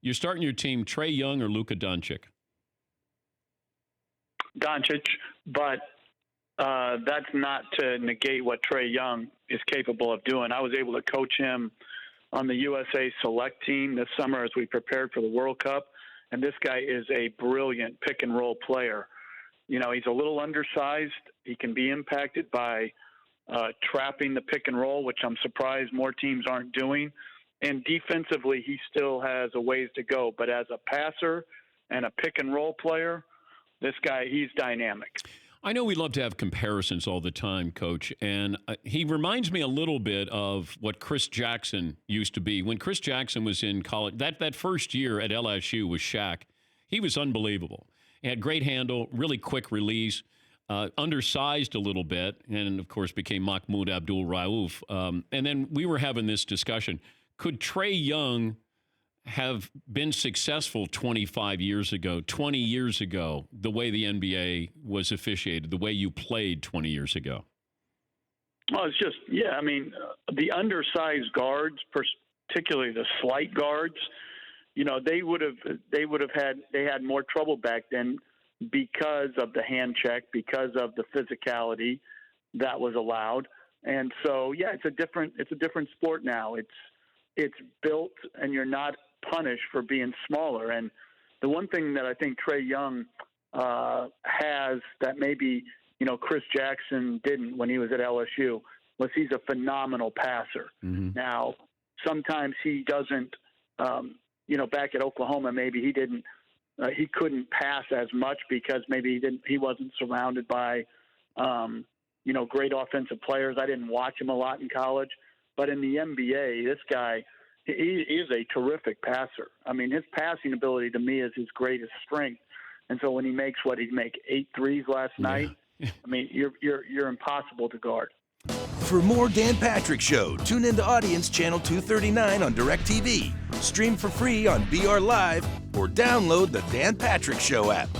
You're starting your team, Trae Young or Luka Doncic? Doncic, but that's not to negate what Trae Young is capable of doing. I was able to coach him on the USA Select team this summer as we prepared for the World Cup, and this guy is a brilliant pick-and-roll player. You know, he's a little undersized. He can be impacted by trapping the pick-and-roll, which I'm surprised more teams aren't doing. And defensively, he still has a ways to go. But as a passer and a pick-and-roll player, this guy, he's dynamic. I know we love to have comparisons all the time, Coach, and he reminds me a little bit of what Chris Jackson used to be. When Chris Jackson was in college, that first year at LSU with Shaq, he was unbelievable. He had great handle, really quick release, undersized a little bit, and, of course, became Mahmoud Abdul-Rauf. And then we were having this discussion. Could Trae Young have been successful 25 years ago, 20 years ago, the way the NBA was officiated, the way you played 20 years ago? Well, it's just, I mean, the undersized guards, particularly the slight guards, you know, they had more trouble back then because of the hand check, because of the physicality that was allowed. And so, it's a different sport now. It's built, and you're not punished for being smaller. And the one thing that I think Trae Young has that maybe, you know, Chris Jackson didn't when he was at LSU was he's a phenomenal passer. Mm-hmm. Now, sometimes he doesn't, you know, back at Oklahoma, maybe he couldn't pass as much because maybe he wasn't surrounded by, you know, great offensive players. I didn't watch him a lot in college, but in the NBA, this guy, he is a terrific passer. I mean, his passing ability to me is his greatest strength. And so when he makes he'd make 8 threes last night, I mean, you're impossible to guard. For more Dan Patrick Show, tune into Audience Channel 239 on DirecTV. Stream for free on BR Live or download the Dan Patrick Show app.